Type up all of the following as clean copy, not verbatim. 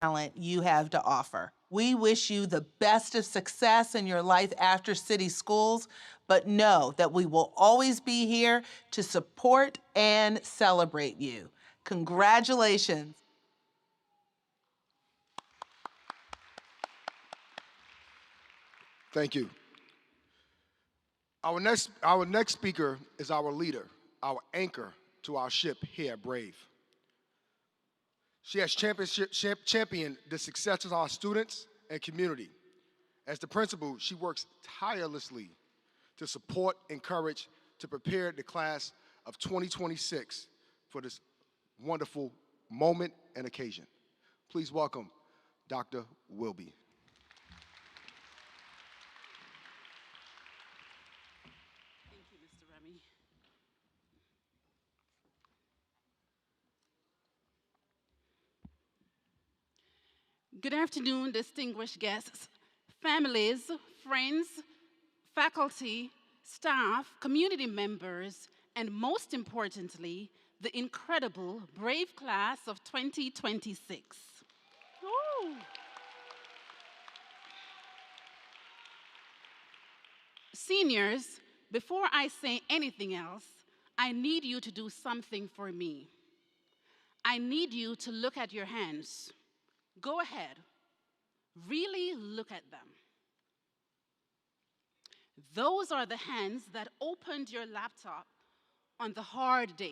talent you have to offer. We wish you the best of success in your life after city schools, but know that we will always be here to support and celebrate you. Congratulations. Thank you. Our next speaker is our leader, our anchor to our ship here at Brave. She has championed the success of our students and community. As the principal, she works tirelessly to support, encourage, to prepare the class of 2026 for this wonderful moment and occasion. Please welcome Dr. Wilby. Thank you, Mr. Remy. Good afternoon, distinguished guests, families, friends, faculty, staff, community members, and most importantly, the incredible brave class of 2026. Woo. Seniors, before I say anything else, I need you to do something for me. I need you to look at your hands. Go ahead. Really look at them. Those are the hands that opened your laptop on the hard days.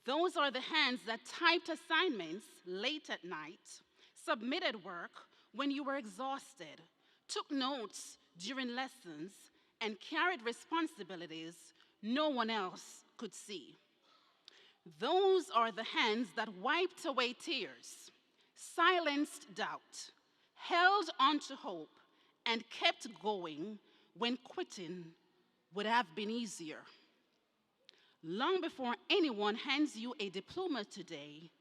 Those are the hands that typed assignments late at night, submitted work when you were exhausted, took notes during lessons, and carried responsibilities no one else could see. Those are the hands that wiped away tears, silenced doubt, held onto hope, and kept going when quitting would have been easier. Long before anyone hands you a diploma today,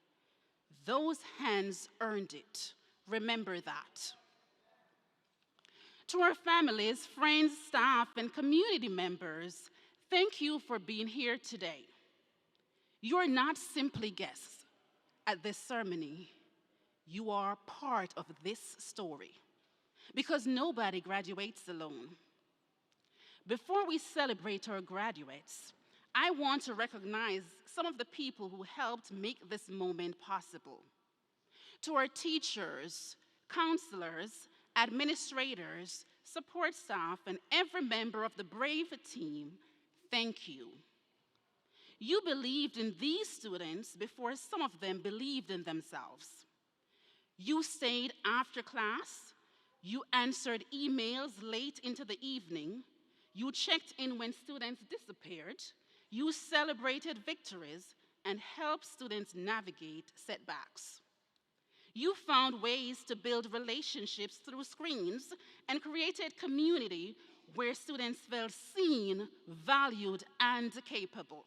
those hands earned it. Remember that. To our families, friends, staff, and community members, thank you for being here today. You're not simply guests at this ceremony. You are part of this story because nobody graduates alone. Before we celebrate our graduates, I want to recognize some of the people who helped make this moment possible. To our teachers, counselors, administrators, support staff, and every member of the Brave team, thank you. You believed in these students before some of them believed in themselves. You stayed after class, you answered emails late into the evening, you checked in when students disappeared, you celebrated victories, and helped students navigate setbacks. You found ways to build relationships through screens and created community where students felt seen, valued, and capable.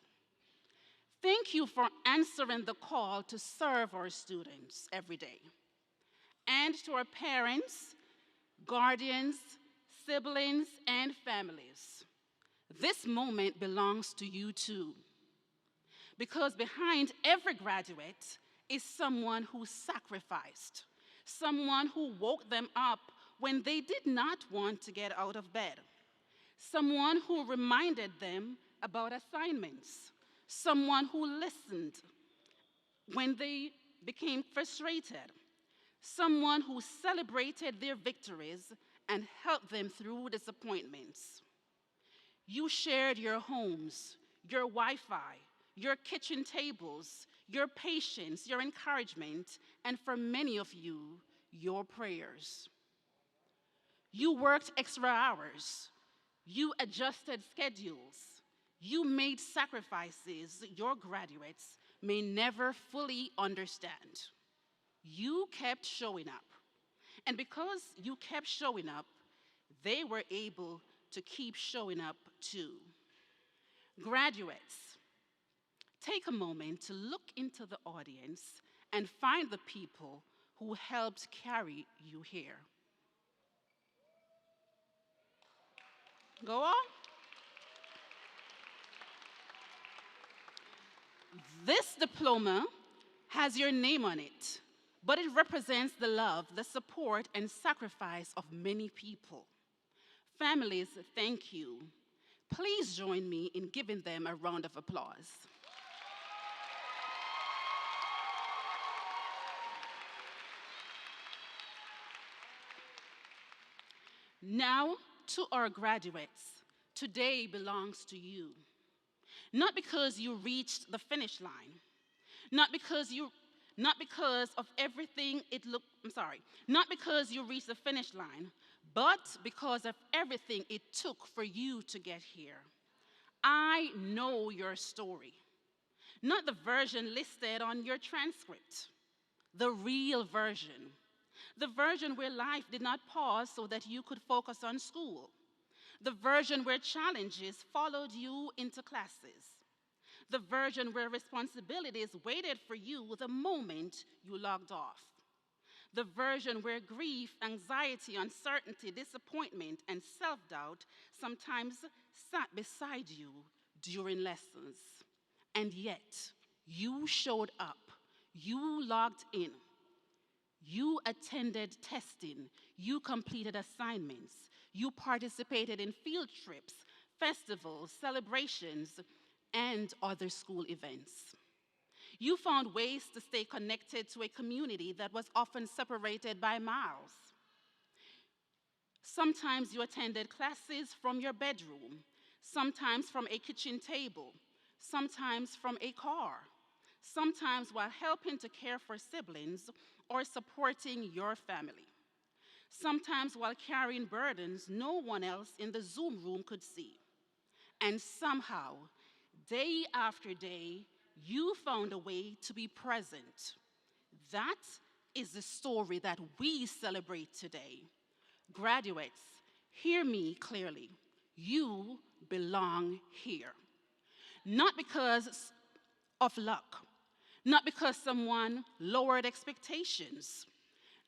Thank you for answering the call to serve our students every day. And to our parents, guardians, siblings, and families, this moment belongs to you too. Because behind every graduate is someone who sacrificed, someone who woke them up when they did not want to get out of bed, someone who reminded them about assignments, someone who listened when they became frustrated, someone who celebrated their victories and helped them through disappointments. You shared your homes, your Wi-Fi, your kitchen tables, your patience, your encouragement, and for many of you, your prayers. You worked extra hours. You adjusted schedules. You made sacrifices your graduates may never fully understand. You kept showing up. And because you kept showing up, they were able to keep showing up too. Graduates, take a moment to look into the audience and find the people who helped carry you here. Go on. This diploma has your name on it. but it represents the love, the support, and sacrifice of many people. Families, thank you. Please join me in giving them a round of applause. Now, to our graduates, today belongs to you. Not because you reached the finish line, not because you not because of everything it looked, I'm sorry, not because you reached the finish line, but because of everything it took for you to get here. I know your story, not the version listed on your transcript, the real version. The version where life did not pause so that you could focus on school. The version where challenges followed you into classes. The version where responsibilities waited for you the moment you logged off. The version where grief, anxiety, uncertainty, disappointment, and self doubt sometimes sat beside you during lessons. And yet, you showed up, you logged in, you attended testing, you completed assignments, you participated in field trips, festivals, celebrations, and other school events. You found ways to stay connected to a community that was often separated by miles. Sometimes you attended classes from your bedroom, sometimes from a kitchen table, sometimes from a car, sometimes while helping to care for siblings or supporting your family, sometimes while carrying burdens no one else in the Zoom room could see. And somehow, day after day, you found a way to be present. That is the story that we celebrate today. Graduates, hear me clearly. You belong here. Not because of luck, not because someone lowered expectations,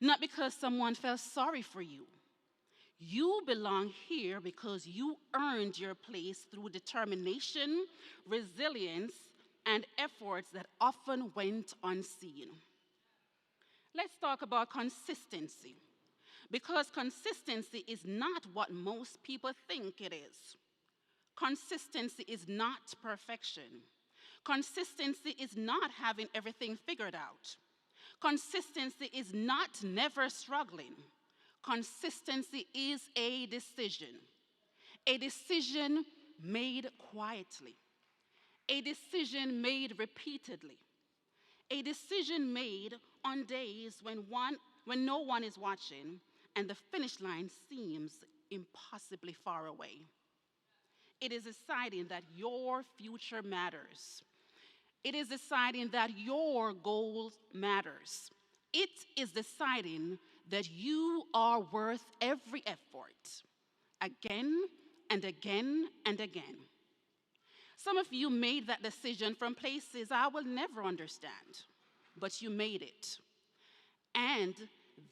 not because someone felt sorry for you. You belong here because you earned your place through determination, resilience, and efforts that often went unseen. Let's talk about consistency, because consistency is not what most people think it is. Consistency is not perfection. Consistency is not having everything figured out. Consistency is not never struggling. Consistency is a decision made quietly, a decision made repeatedly, a decision made on days when no one is watching and the finish line seems impossibly far away. It is deciding that your future matters. It is deciding that your goals matters. It is deciding that you are worth every effort, again and again and again. Some of you made that decision from places I will never understand, but you made it. And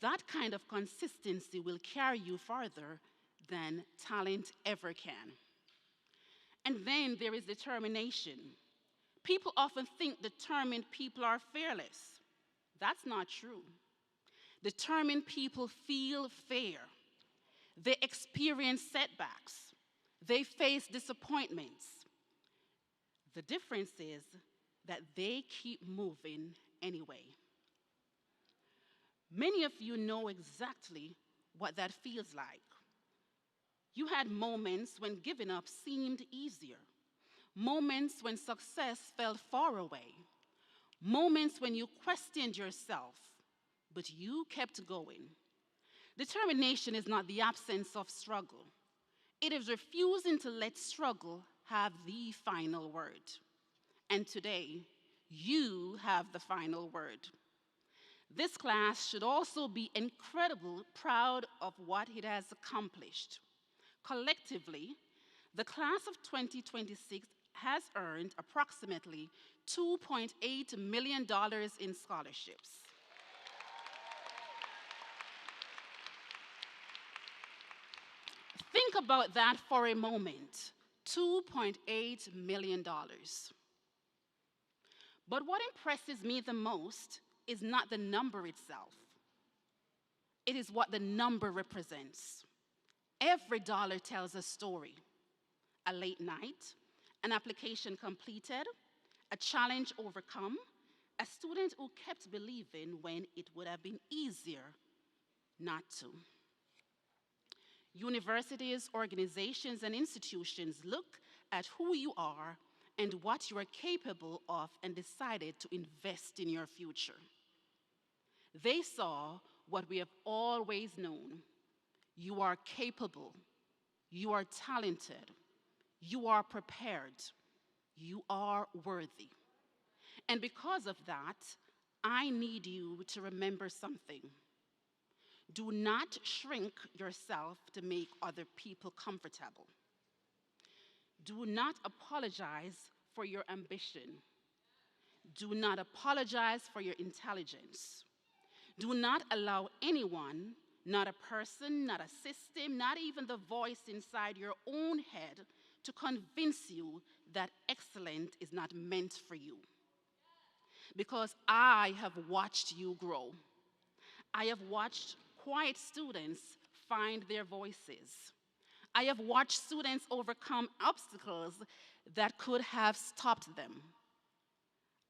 that kind of consistency will carry you farther than talent ever can. And then there is determination. People often think determined people are fearless. That's not true. Determined people feel fear. They experience setbacks. They face disappointments. The difference is that they keep moving anyway. Many of you know exactly what that feels like. You had moments when giving up seemed easier, moments when success felt far away, moments when you questioned yourself, but you kept going. Determination is not the absence of struggle. It is refusing to let struggle have the final word. And today, you have the final word. This class should also be incredibly proud of what it has accomplished. Collectively, the class of 2026 has earned approximately $2.8 million in scholarships. Think about that for a moment, $2.8 million. But what impresses me the most is not the number itself, it is what the number represents. Every dollar tells a story: a late night, an application completed, a challenge overcome, a student who kept believing when it would have been easier not to. Universities, organizations, and institutions look at who you are and what you are capable of and decided to invest in your future. They saw what we have always known: you are capable, you are talented, you are prepared, you are worthy. And because of that, I need you to remember something. Do not shrink yourself to make other people comfortable. Do not apologize for your ambition. Do not apologize for your intelligence. Do not allow anyone, not a person, not a system, not even the voice inside your own head, to convince you that excellence is not meant for you. Because I have watched you grow. I have watched quiet students find their voices. I have watched students overcome obstacles that could have stopped them.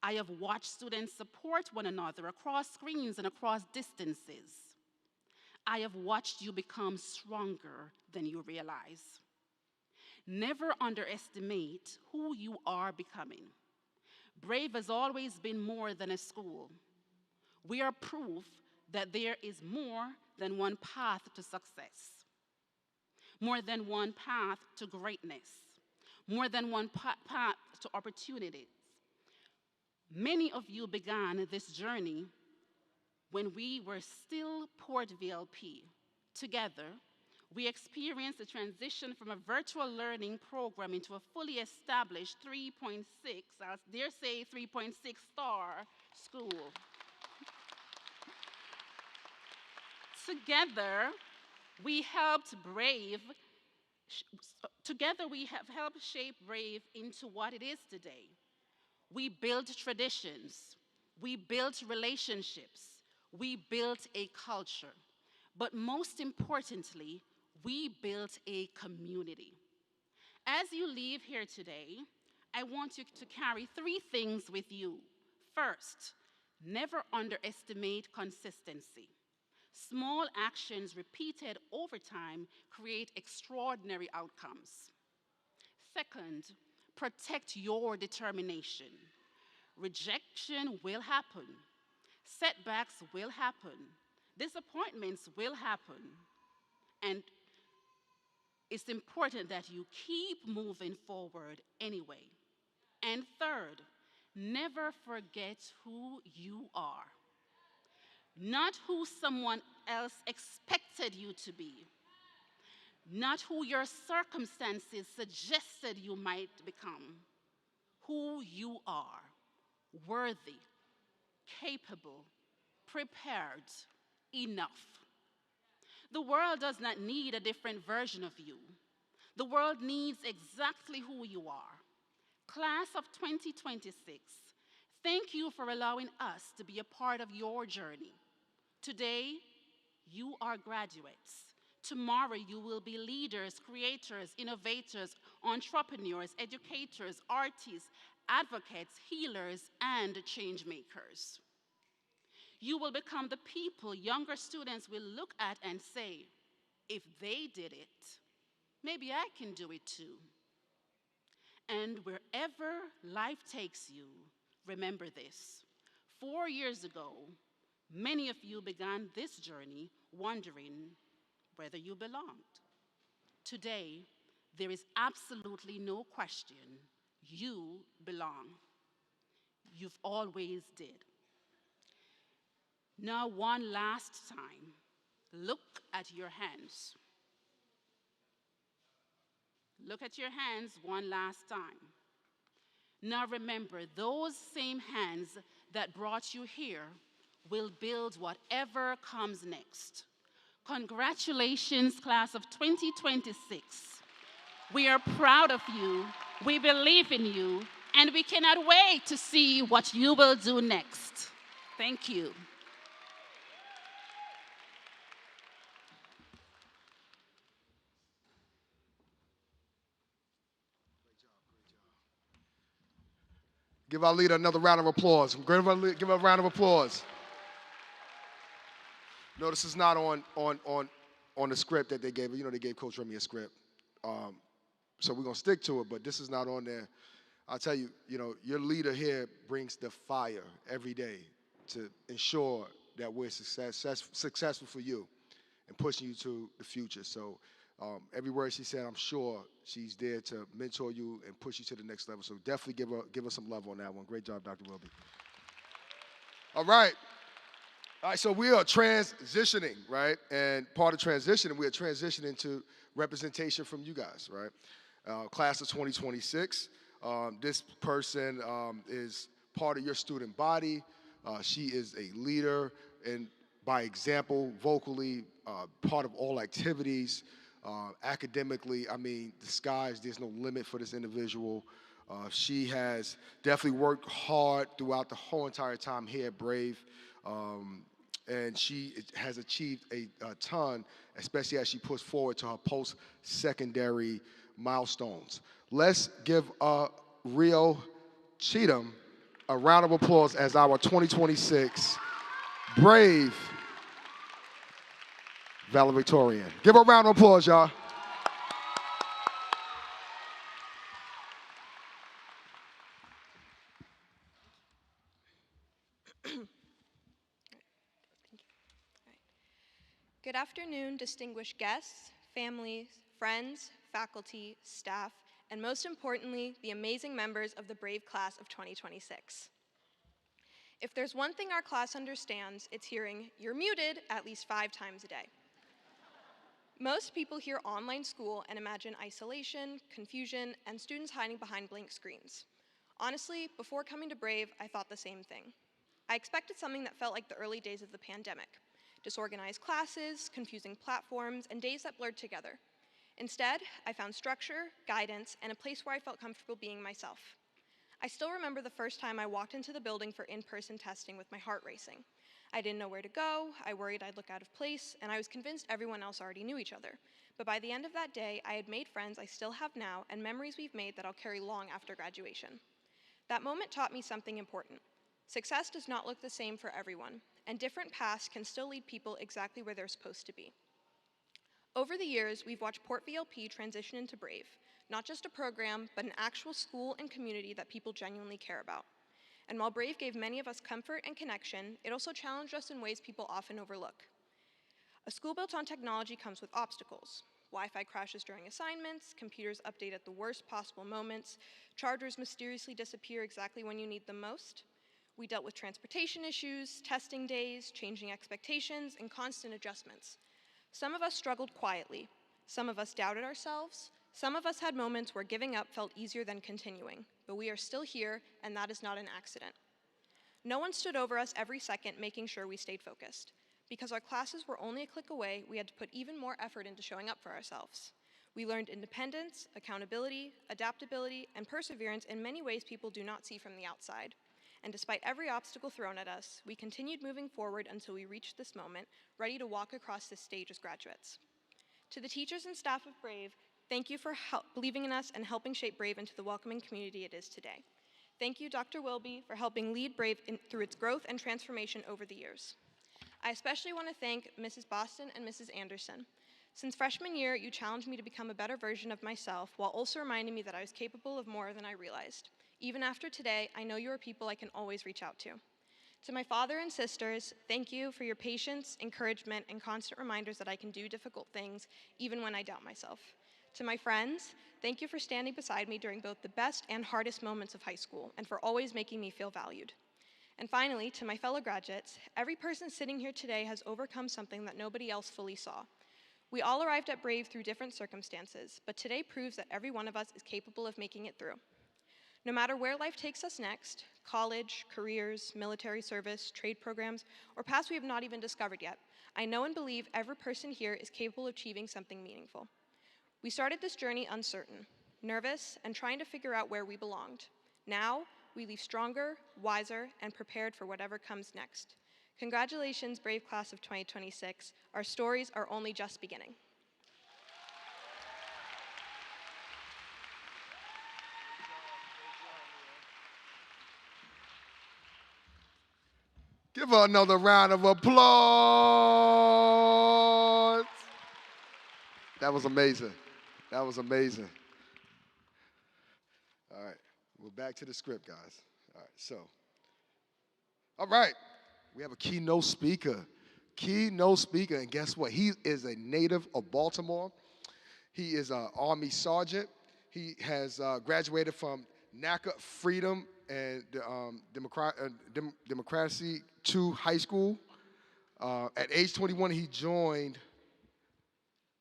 I have watched students support one another across screens and across distances. I have watched you become stronger than you realize. Never underestimate who you are becoming. Brave has always been more than a school. We are proof that there is more than one path to success, more than one path to greatness, more than one path to opportunities. Many of you began this journey when we were still Port VLP. Together, we experienced the transition from a virtual learning program into a fully established 3.6, I dare say 3.6 star school. Together, we have helped shape Brave into what it is today. We built traditions, we built relationships, we built a culture, but most importantly, we built a community. As you leave here today, I want you to carry 3 things with you. First, never underestimate consistency. Small actions repeated over time create extraordinary outcomes. Second, protect your determination. Rejection will happen. Setbacks will happen. Disappointments will happen. And it's important that you keep moving forward anyway. And third, never forget who you are. Not who someone else expected you to be, not who your circumstances suggested you might become. Who you are: worthy, capable, prepared, enough. The world does not need a different version of you. The world needs exactly who you are. Class of 2026, thank you for allowing us to be a part of your journey. Today, you are graduates. Tomorrow, you will be leaders, creators, innovators, entrepreneurs, educators, artists, advocates, healers, and change makers. You will become the people younger students will look at and say, if they did it, maybe I can do it too. And wherever life takes you, remember this. 4 years ago, many of you began this journey wondering whether you belonged. Today, there is absolutely no question you belong. You've always did. Now, one last time, look at your hands. Look at your hands one last time. Now remember, those same hands that brought you here will build whatever comes next. Congratulations, class of 2026. We are proud of you, we believe in you, and we cannot wait to see what you will do next. Thank you. Give our leader another round of applause. Give her a round of applause. No, this is not on the script that they gave. You know, they gave Coach Remy a script. So we're going to stick to it, but this is not on there. I'll tell you, your leader here brings the fire every day to ensure that we're successful for you and pushing you to the future. So every word she said, I'm sure she's there to mentor you and push you to the next level. So definitely give her some love on that one. Great job, Dr. Wilby. All right. All right, so we are transitioning, right? And part of transitioning, we are transitioning to representation from you guys, right? Class of 2026. This person is part of your student body. She is a leader and by example, vocally, part of all activities, academically. I mean, there's no limit for this individual. She has definitely worked hard throughout the whole entire time here at Brave. And she has achieved a ton, especially as she puts forward to her post-secondary milestones. Let's give Rio Cheatham a round of applause as our 2026 Brave valedictorian. Give her a round of applause, y'all. Good afternoon, distinguished guests, families, friends, faculty, staff, and most importantly, the amazing members of the Brave class of 2026. If there's one thing our class understands, it's hearing, "You're muted," at least 5 times a day. Most people hear online school and imagine isolation, confusion, and students hiding behind blank screens. Honestly, before coming to Brave, I thought the same thing. I expected something that felt like the early days of the pandemic. Disorganized classes, confusing platforms, and days that blurred together. Instead, I found structure, guidance, and a place where I felt comfortable being myself. I still remember the first time I walked into the building for in-person testing with my heart racing. I didn't know where to go, I worried I'd look out of place, and I was convinced everyone else already knew each other. But by the end of that day, I had made friends I still have now and memories we've made that I'll carry long after graduation. That moment taught me something important. Success does not look the same for everyone, and different paths can still lead people exactly where they're supposed to be. Over the years, we've watched Port VLP transition into Brave, not just a program, but an actual school and community that people genuinely care about. And while Brave gave many of us comfort and connection, it also challenged us in ways people often overlook. A school built on technology comes with obstacles. Wi-Fi crashes during assignments, computers update at the worst possible moments, chargers mysteriously disappear exactly when you need them most. We dealt with transportation issues, testing days, changing expectations, and constant adjustments. Some of us struggled quietly. Some of us doubted ourselves. Some of us had moments where giving up felt easier than continuing. But we are still here, and that is not an accident. No one stood over us every second, making sure we stayed focused. Because our classes were only a click away, we had to put even more effort into showing up for ourselves. We learned independence, accountability, adaptability, and perseverance in many ways people do not see from the outside. And despite every obstacle thrown at us, we continued moving forward until we reached this moment, ready to walk across this stage as graduates. To the teachers and staff of Brave, thank you for believing in us and helping shape Brave into the welcoming community it is today. Thank you, Dr. Wilby, for helping lead Brave through its growth and transformation over the years. I especially want to thank Mrs. Boston and Mrs. Anderson. Since freshman year, you challenged me to become a better version of myself while also reminding me that I was capable of more than I realized. Even after today, I know you are people I can always reach out to. To my father and sisters, thank you for your patience, encouragement, and constant reminders that I can do difficult things even when I doubt myself. To my friends, thank you for standing beside me during both the best and hardest moments of high school and for always making me feel valued. And finally, to my fellow graduates, every person sitting here today has overcome something that nobody else fully saw. We all arrived at Brave through different circumstances, but today proves that every one of us is capable of making it through. No matter where life takes us next, college, careers, military service, trade programs, or paths we have not even discovered yet, I know and believe every person here is capable of achieving something meaningful. We started this journey uncertain, nervous, and trying to figure out where we belonged. Now, we leave stronger, wiser, and prepared for whatever comes next. Congratulations, brave class of 2026. Our stories are only just beginning. Give her another round of applause. That was amazing. That was amazing. All right, we're back to the script, guys. All right, we have a keynote speaker. Keynote speaker, and guess what? He is a native of Baltimore. He is an Army sergeant. He has graduated from NACA Freedom and Democracy 2 High School. At age 21, he joined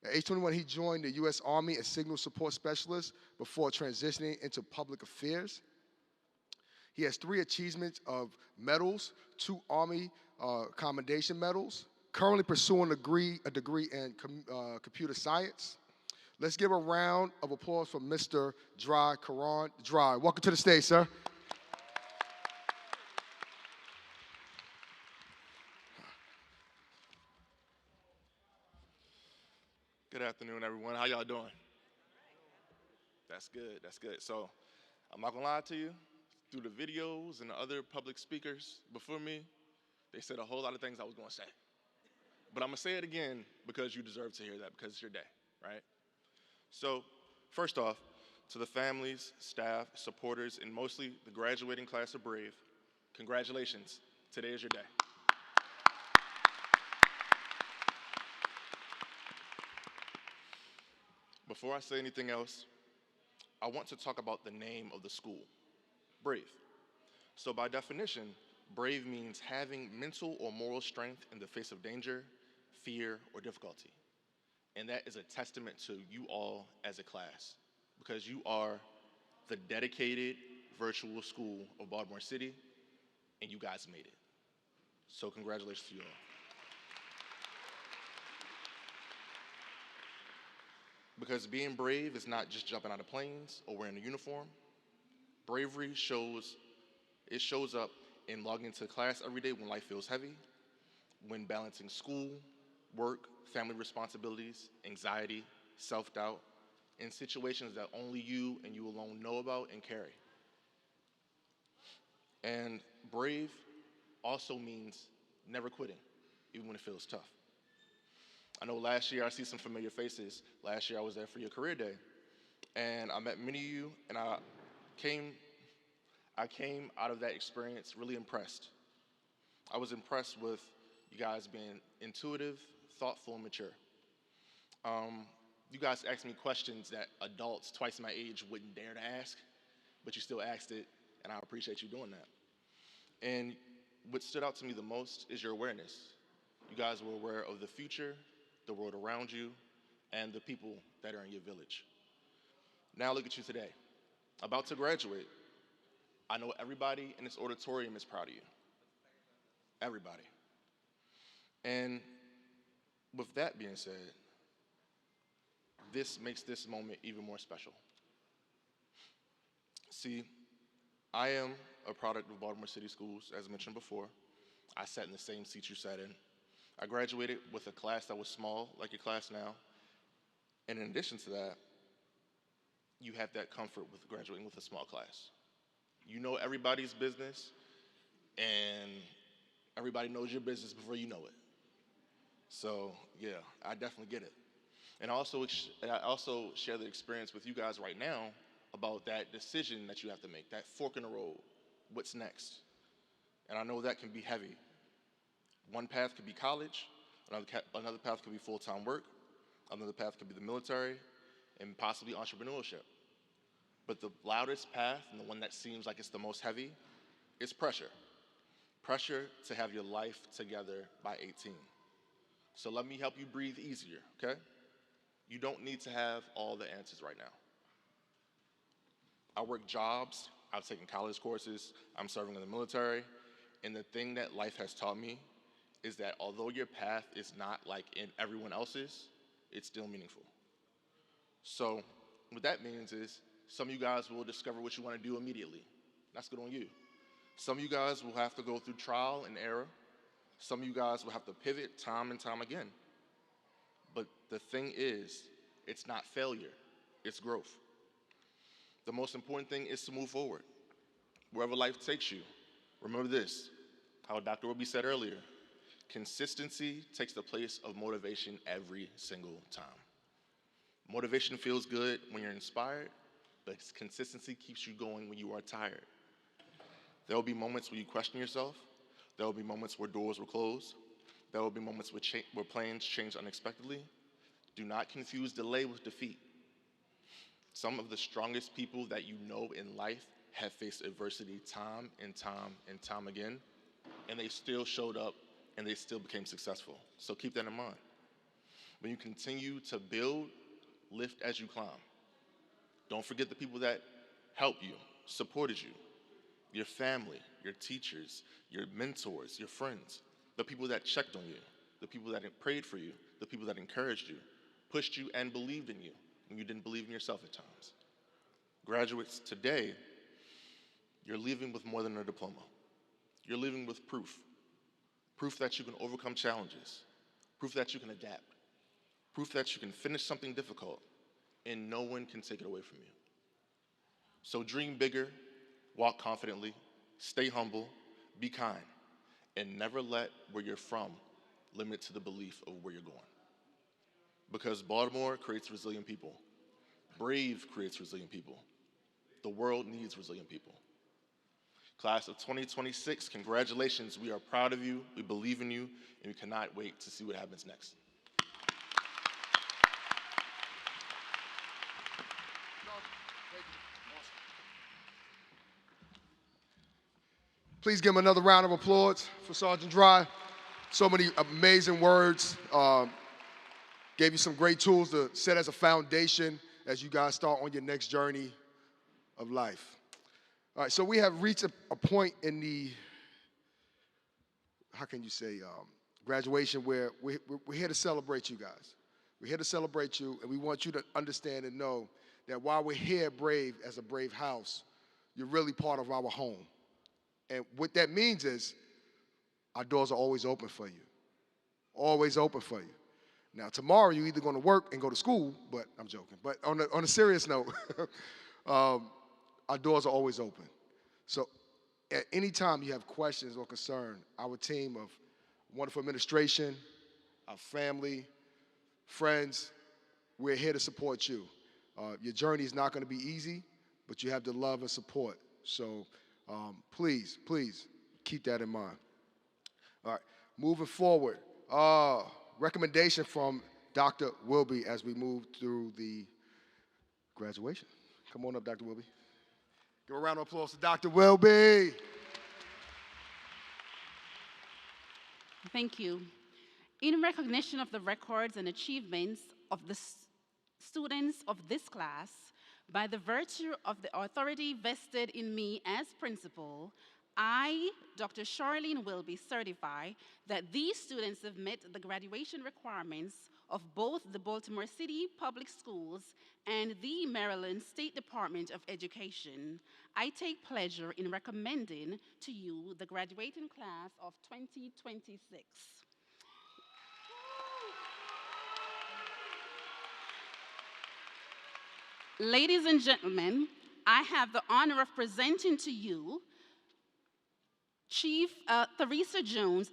the U.S. Army as Signal Support Specialist before transitioning into public affairs. He has 3 achievements of medals, 2 Army Commendation medals, currently pursuing a degree in computer science. Let's give a round of applause for Mr. Dry Karan. Dry, welcome to the stage, sir. Good afternoon, everyone. How y'all doing? That's good. That's good. So, I'm not gonna lie to you. Through the videos and the other public speakers before me, they said a whole lot of things I was gonna say. But I'm gonna say it again because you deserve to hear that because it's your day, right? So, first off, to the families, staff, supporters, and mostly the graduating class of Brave, congratulations. Today is your day. Before I say anything else, I want to talk about the name of the school, Brave. So by definition, brave means having mental or moral strength in the face of danger, fear, or difficulty. And that is a testament to you all as a class, because you are the dedicated virtual school of Baltimore City, and you guys made it. So congratulations to you all. Because being brave is not just jumping out of planes or wearing a uniform. Bravery shows up in logging into class every day when life feels heavy, when balancing school, work, family responsibilities, anxiety, self-doubt, in situations that only you and you alone know about and carry. And brave also means never quitting, even when it feels tough. I know last year I see some familiar faces. Last year I was there for your career day, and I met many of you, and I came out of that experience really impressed. I was impressed with you guys being intuitive, thoughtful, and mature. You guys asked me questions that adults twice my age wouldn't dare to ask, but you still asked it, and I appreciate you doing that. And what stood out to me the most is your awareness. You guys were aware of the future, the world around you, and the people that are in your village. Now look at you today, about to graduate. I know everybody in this auditorium is proud of you. Everybody. And with that being said, this makes this moment even more special. See, I am a product of Baltimore City Schools, as mentioned before. I sat in the same seat you sat in. I graduated with a class that was small, like your class now. And in addition to that, you have that comfort with graduating with a small class. You know everybody's business, and everybody knows your business before you know it. So, yeah, I definitely get it. And I also share the experience with you guys right now about that decision that you have to make, that fork in the road. What's next? And I know that can be heavy. One path could be college, another path could be full-time work, another path could be the military, and possibly entrepreneurship. But the loudest path, and the one that seems like it's the most heavy, is pressure. Pressure to have your life together by 18. So let me help you breathe easier, okay? You don't need to have all the answers right now. I work jobs, I've taken college courses, I'm serving in the military, and the thing that life has taught me is that although your path is not like in everyone else's, it's still meaningful. So what that means is some of you guys will discover what you want to do immediately. That's good on you. Some of you guys will have to go through trial and error. Some of you guys will have to pivot time and time again. But the thing is, it's not failure, it's growth. The most important thing is to move forward. Wherever life takes you, remember this, how Dr. Roby said earlier, consistency takes the place of motivation every single time. Motivation feels good when you're inspired, but consistency keeps you going when you are tired. There will be moments where you question yourself. There will be moments where doors will close. There will be moments where plans change unexpectedly. Do not confuse delay with defeat. Some of the strongest people that you know in life have faced adversity time and time and time again, and they still showed up and they still became successful. So keep that in mind. When you continue to build, lift as you climb. Don't forget the people that helped you, supported you, your family, your teachers, your mentors, your friends, the people that checked on you, the people that prayed for you, the people that encouraged you, pushed you and believed in you when you didn't believe in yourself at times. Graduates, today, you're leaving with more than a diploma. You're leaving with proof. Proof that you can overcome challenges. Proof that you can adapt. Proof that you can finish something difficult and no one can take it away from you. So dream bigger, walk confidently, stay humble, be kind, and never let where you're from limit to the belief of where you're going. Because Baltimore creates resilient people. Brave creates resilient people. The world needs resilient people. Class of 2026, congratulations. We are proud of you, we believe in you, and we cannot wait to see what happens next. Please give him another round of applause for Sergeant Dry. So many amazing words. Gave you some great tools to set as a foundation as you guys start on your next journey of life. All right, so we have reached a point in the, how can you say, graduation where we're here to celebrate you guys. We're here to celebrate you, and we want you to understand and know that while we're here at Brave, as a Brave house, you're really part of our home. And what that means is our doors are always open for you. Always open for you. Now, tomorrow you're either going to work and go to school, but I'm joking. But on a serious note, our doors are always open. So at any time you have questions or concern, our team of wonderful administration, our family, friends, we're here to support you. Your journey is not going to be easy, but you have the love and support. So please keep that in mind. All right, moving forward. Recommendation from Dr. Wilby as we move through the graduation. Come on up, Dr. Wilby. Give a round of applause to Dr. Wilby. Thank you. In recognition of the records and achievements of the students of this class, by the virtue of the authority vested in me as principal, I, Dr. Charlene Wilby, certify that these students have met the graduation requirements of both the Baltimore City Public Schools and the Maryland State Department of Education. I take pleasure in recommending to you the graduating class of 2026. Ladies and gentlemen, I have the honor of presenting to you Chief Theresa Jones,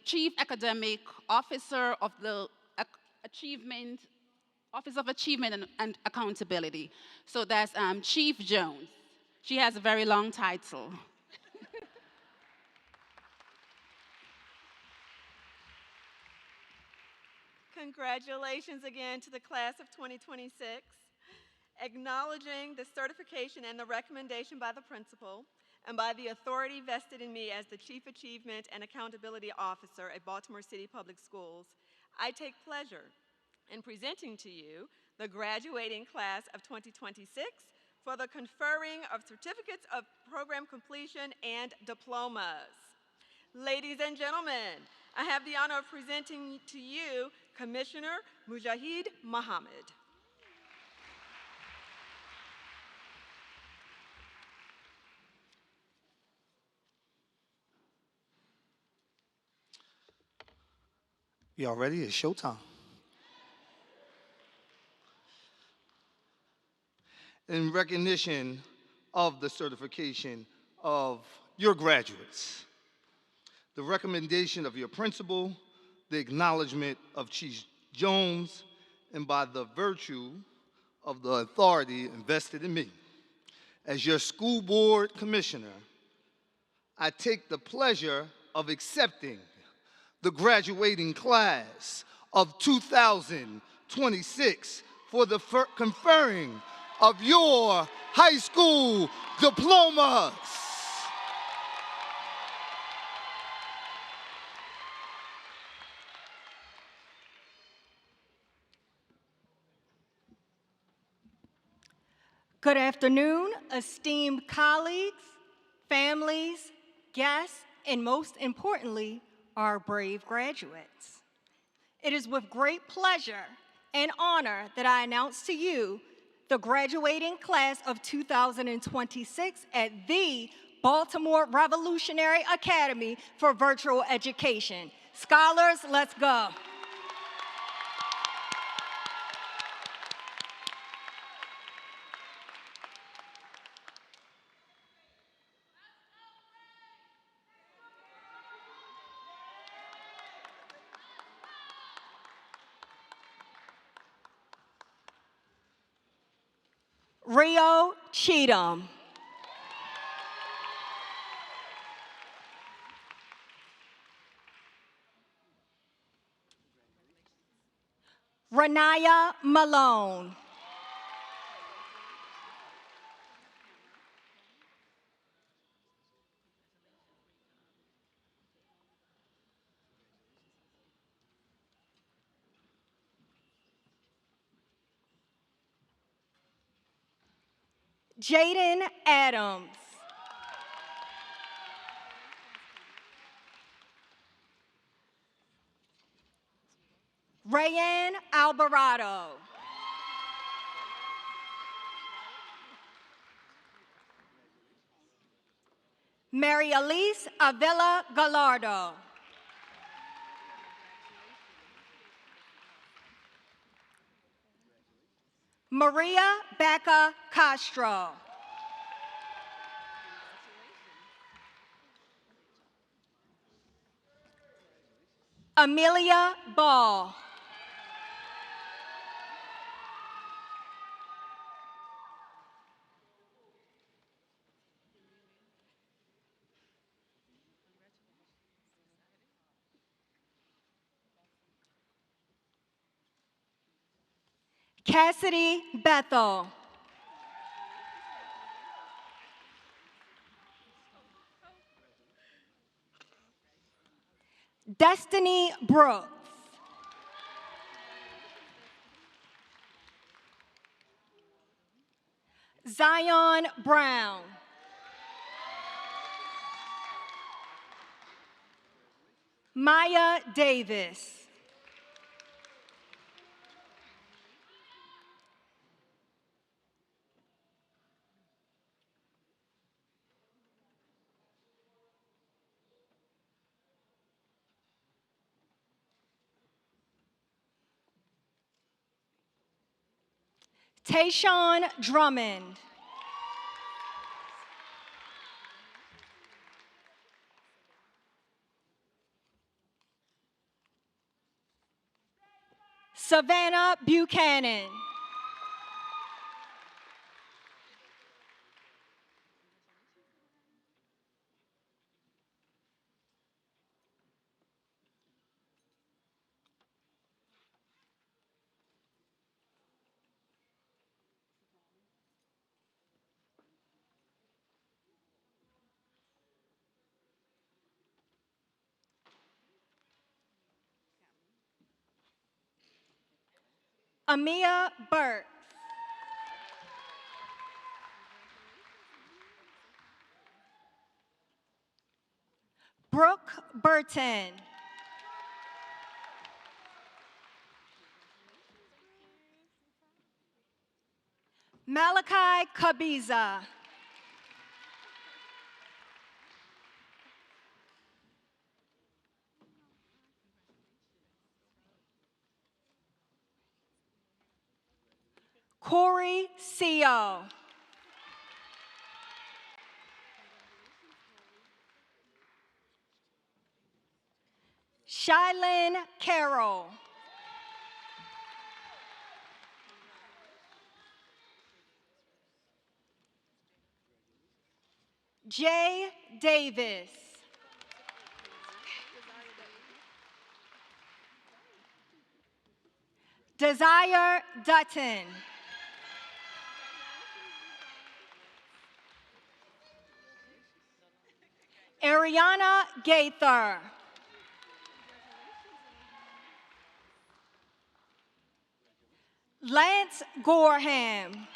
Chief Academic Officer of the Office of Achievement and Accountability. So that's Chief Jones. She has a very long title. Congratulations again to the class of 2026. Acknowledging the certification and the recommendation by the principal, and by the authority vested in me as the Chief Achievement and Accountability Officer at Baltimore City Public Schools, I take pleasure in presenting to you the graduating class of 2026 for the conferring of certificates of program completion and diplomas. Ladies and gentlemen, I have the honor of presenting to you Commissioner Mujahid Muhammad. Y'all ready? It's showtime. In recognition of the certification of your graduates, the recommendation of your principal, the acknowledgement of Chief Jones, and by the virtue of the authority invested in me, as your school board commissioner, I take the pleasure of accepting the graduating class of 2026 for the conferring of your high school diplomas. Good afternoon, esteemed colleagues, families, guests, and most importantly, our brave graduates. It is with great pleasure and honor that I announce to you the graduating class of 2026 at the Baltimore Revolutionary Academy for Virtual Education. Scholars, let's go. Rio Cheatham. Renaya Malone. Jaden Adams. Rayanne Alvarado. Mary Elise Avila Gallardo. Maria Becca Castro. Amelia Ball. Cassidy Bethel. Destiny Brooks. Zion Brown. Maya Davis. Tayshawn Drummond. Savannah Buchanan. Amia Burke. Brooke Burton. Malachi Kabiza. Corey Seo. Shylin Carroll. Jay Davis. Desire Dutton. Ariana Gaither. Lance Gorham.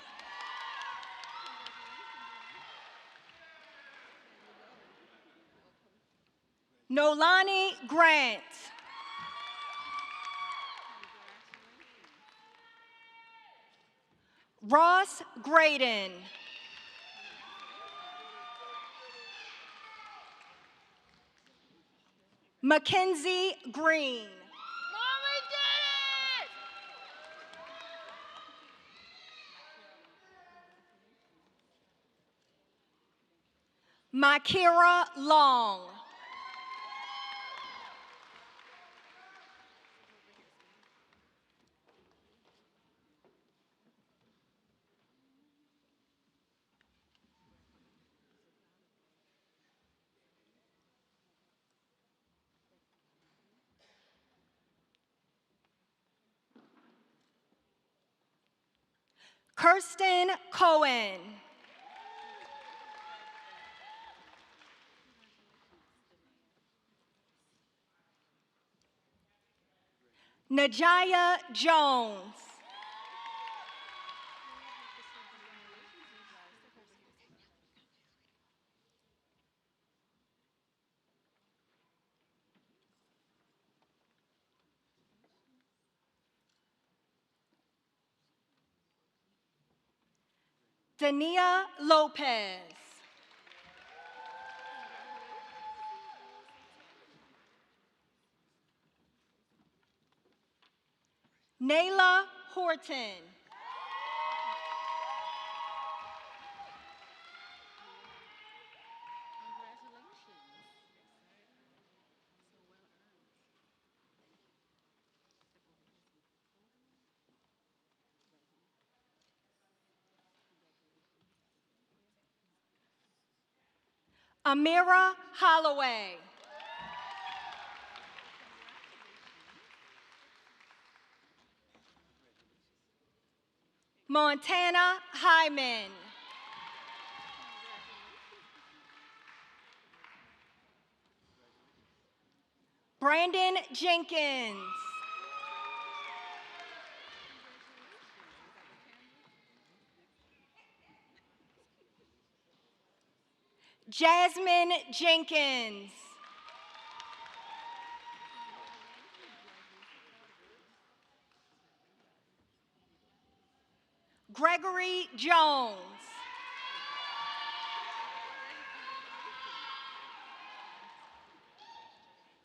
Nolani Grant. Ross Graydon. Mackenzie Green. Makira Long. Kirsten Cohen. Najaya Jones. Dania Lopez. Nayla Horton. Amira Holloway. Montana Hyman. Brandon Jenkins. Jasmine Jenkins. Gregory Jones.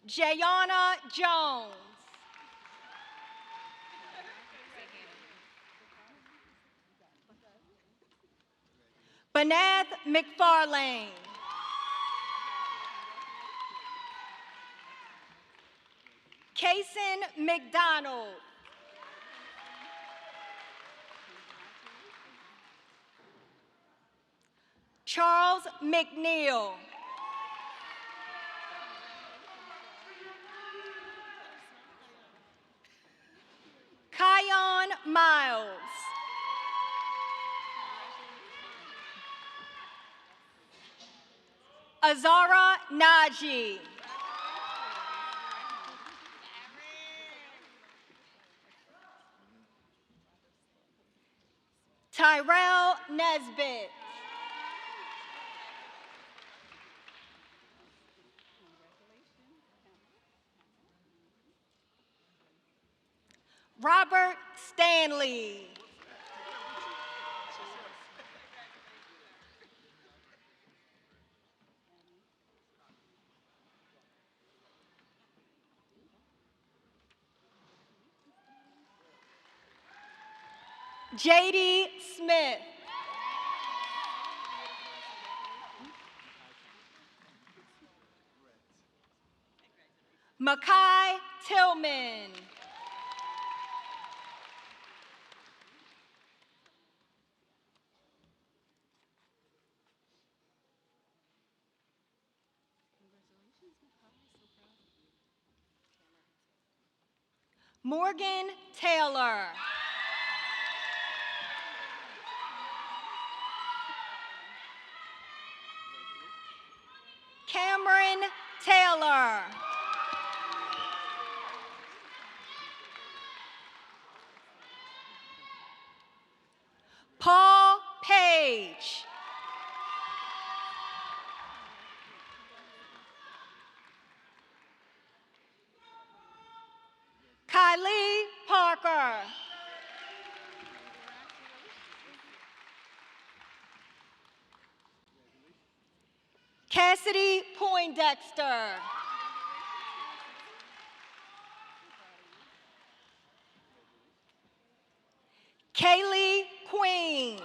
Jayana Jones. Benath McFarlane. Kason McDonald. Charles McNeil. Kion Miles. Azara Naji. Tyrell Nesbitt. Robert Stanley. J.D. Smith. Makai Tillman. Morgan Taylor. Cameron Taylor. Paul Page. Kylie Parker. Cassidy Poindexter. Kaylee Queen.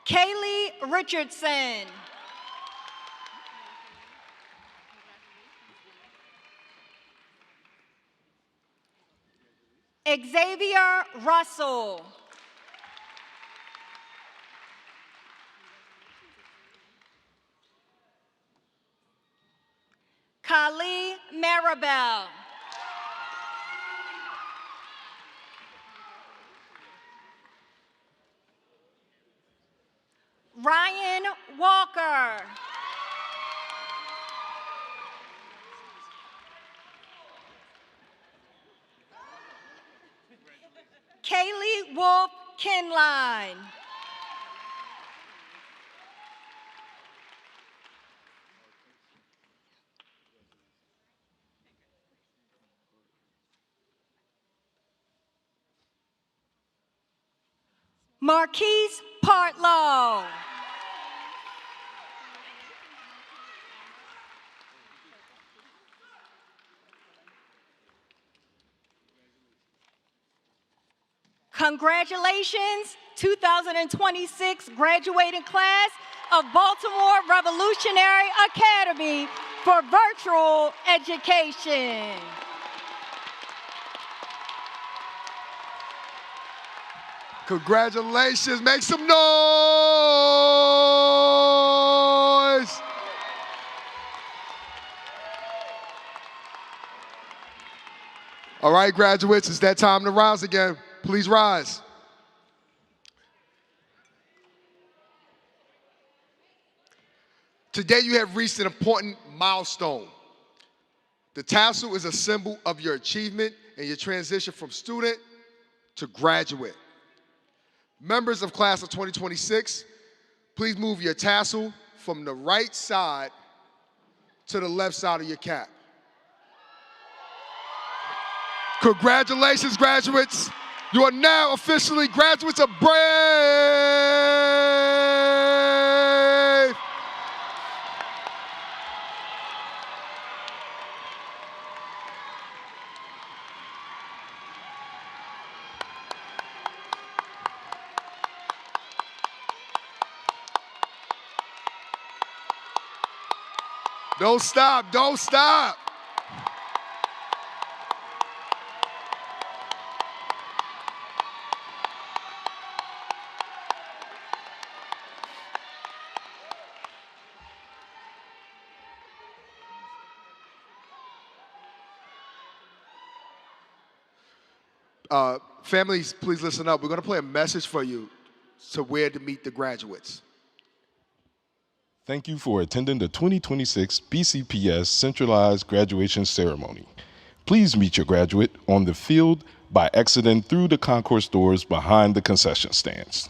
Kaylee Richardson. Xavier Russell. Kali Maribel. Ryan Walker. Kaylee Wolf Kinline. Marquise Partlow. Congratulations, 2026 graduating class of Baltimore Revolutionary Academy for virtual education. Congratulations, make some noise! All right, graduates, it's that time to rise again. Please rise. Today you have reached an important milestone. The tassel is a symbol of your achievement and your transition from student to graduate. Members of class of 2026, please move your tassel from the right side to the left side of your cap. Congratulations, graduates. You are now officially graduates of Brave. Don't stop, don't stop. Families, please listen up. We're going to play a message for you to where to meet the graduates. Thank you for attending the 2026 BCPS Centralized Graduation Ceremony. Please meet your graduate on the field by exiting through the concourse doors behind the concession stands.